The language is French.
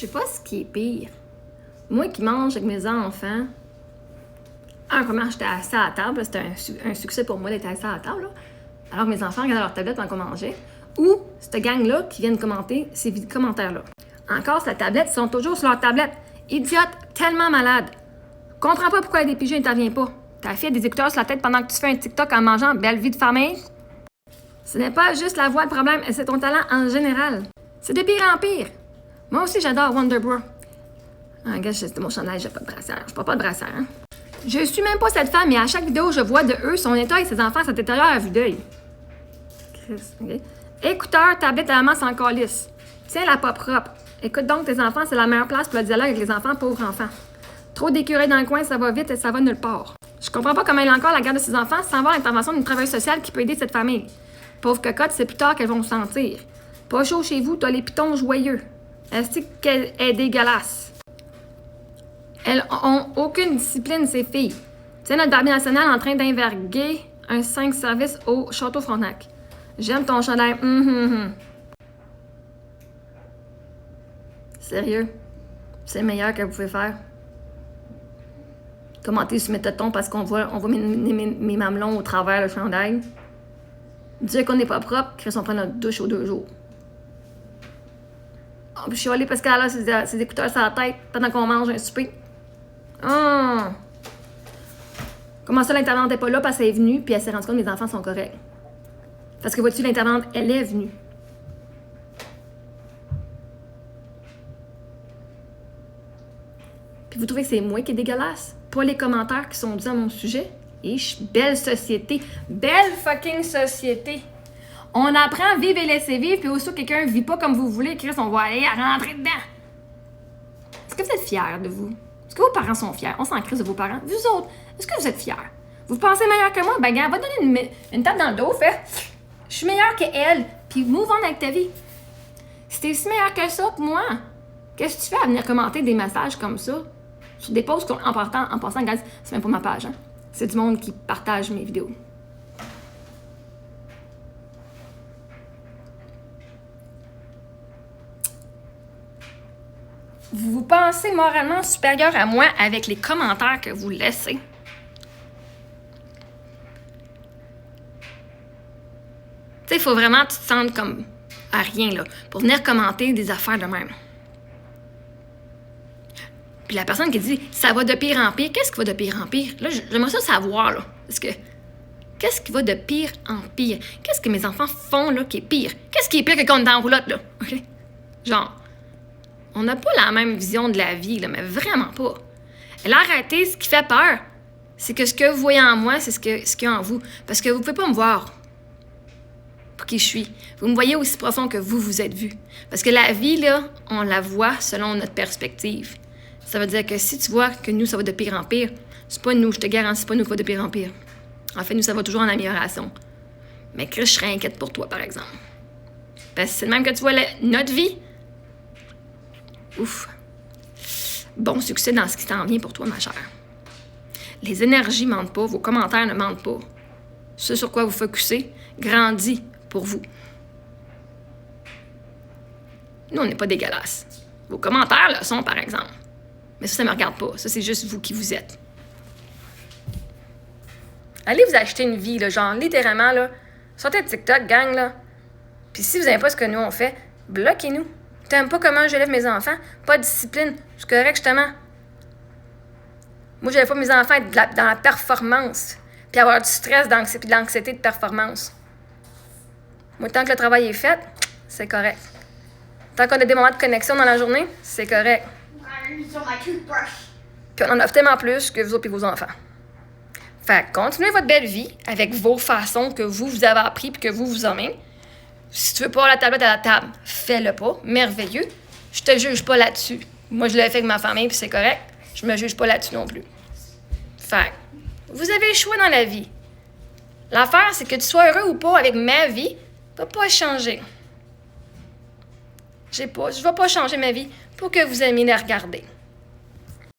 Je sais pas ce qui est pire. Moi qui mange avec mes enfants, comment j'étais assise à la table, c'était un succès pour moi d'être assise à la table, là, alors que mes enfants regardaient leur tablette pendant qu'on mangeait, ou cette gang-là qui viennent commenter ces commentaires-là. Encore, sa tablette, ils sont toujours sur leur tablette. Idiote, tellement malade. Comprends pas pourquoi les DPJ n'intervient pas. Ta fille a des écouteurs sur la tête pendant que tu fais un TikTok en mangeant belle vie de famille. Ce n'est pas juste la voix de problème, c'est ton talent en général. C'est de pire en pire. Moi aussi, j'adore Wonder Bra. Ah, regarde, c'était mon chandail, j'ai pas de brassière. Je porte pas de brassière, hein. Je suis même pas cette femme, mais à chaque vidéo, je vois de eux, son état et ses enfants, ça détériore à vue d'œil. Okay. Écouteurs, tablette à la main sans calice. Tiens la pas propre. Écoute donc tes enfants, c'est la meilleure place pour le dialogue avec les enfants, pauvres enfants. Trop d'écureuils dans le coin, ça va vite et ça va nulle part. Je comprends pas comment il a encore la garde de ses enfants sans voir l'intervention d'une travailleuse sociale qui peut aider cette famille. Pauvre cocotte, c'est plus tard qu'elles vont se sentir. Pas chaud chez vous, t'as les pitons joyeux. Est-ce qu'elle est dégueulasse? Elles ont aucune discipline, ces filles. Tiens notre Barbie nationale en train d'inverguer un 5 services au Château Frontenac. J'aime ton chandail. Sérieux? C'est le meilleur que vous pouvez faire. Commenter sur mes tétons parce qu'on voit mes mamelons au travers le chandail. Dire qu'on n'est pas propre, qu'on prend notre douche aux 2 jours. Oh, puis je suis allée parce qu'elle a ses écouteurs sur la tête pendant qu'on mange un souper. Comment ça, l'intervenante n'est pas là parce qu'elle est venue puis elle s'est rendue compte que mes enfants sont corrects. Parce que vois-tu, l'intervenante, elle est venue. Puis vous trouvez que c'est moi qui est dégueulasse? Pas les commentaires qui sont dits à mon sujet? Belle société. Belle fucking société. On apprend à vivre et laisser vivre, puis aussi quelqu'un ne vit pas comme vous voulez, Chris, on va aller rentrer dedans. Est-ce que vous êtes fiers de vous? Est-ce que vos parents sont fiers? On s'en crise de vos parents. Vous autres, est-ce que vous êtes fiers? Vous pensez meilleur que moi? Ben, gars, va donner une tape dans le dos, fais. Je suis meilleure qu'elle, puis move on avec ta vie. Si t'es si meilleur que ça pour moi, qu'est-ce que tu fais à venir commenter des messages comme ça? Sur des posts en passant, guys, c'est même pas ma page, hein? C'est du monde qui partage mes vidéos. Vous vous pensez moralement supérieur à moi avec les commentaires que vous laissez. Tu sais, il faut vraiment que tu te sentes comme à rien, là, pour venir commenter des affaires de même. Puis la personne qui dit « ça va de pire en pire », qu'est-ce qui va de pire en pire? Là, j'aimerais ça savoir, là, parce que qu'est-ce qui va de pire en pire? Qu'est-ce que mes enfants font, là, qui est pire? Qu'est-ce qui est pire que quand on est en roulotte, là? OK? Genre, on n'a pas la même vision de la vie, là, mais vraiment pas. Elle a arrêté, ce qui fait peur, c'est que ce que vous voyez en moi, c'est ce qu'il y a en vous. Parce que vous pouvez pas me voir pour qui je suis. Vous me voyez aussi profond que vous êtes vu. Parce que la vie, là, on la voit selon notre perspective. Ça veut dire que si tu vois que nous, ça va de pire en pire, c'est pas nous, je te garantis, c'est pas nous qui va de pire en pire. En fait, nous, ça va toujours en amélioration. Mais Chris, je serais inquiète pour toi, par exemple. Parce que c'est le même que tu vois notre vie. Ouf. Bon succès dans ce qui t'en vient pour toi, ma chère. Les énergies mentent pas, vos commentaires ne mentent pas. Ce sur quoi vous focussez grandit pour vous. Nous, on n'est pas dégueulasses. Vos commentaires le sont, par exemple. Mais ça ne me regarde pas. Ça, c'est juste vous qui vous êtes. Allez vous acheter une vie, là, genre, littéralement, là. Sortez de TikTok, gang, là. Puis si vous n'aimez pas ce que nous, on fait, bloquez-nous. T'aimes pas comment j'élève mes enfants? Pas de discipline. C'est correct, justement. Moi, j'élève pas mes enfants être dans la performance. Puis avoir du stress, puis de l'anxiété de performance. Moi, tant que le travail est fait, c'est correct. Tant qu'on a des moments de connexion dans la journée, c'est correct. Puis on en offre tellement plus que vous autres et vos enfants. Fait que continuez votre belle vie avec vos façons que vous avez appris et que vous aimez. Si tu veux pas avoir la tablette à la table, fais-le pas. Merveilleux. Je te juge pas là-dessus. Moi, je l'ai fait avec ma famille puis c'est correct. Je me juge pas là-dessus non plus. Fait que vous avez le choix dans la vie. L'affaire, c'est que tu sois heureux ou pas avec ma vie, va pas changer. Je vais pas changer ma vie pour que vous aimiez la regarder.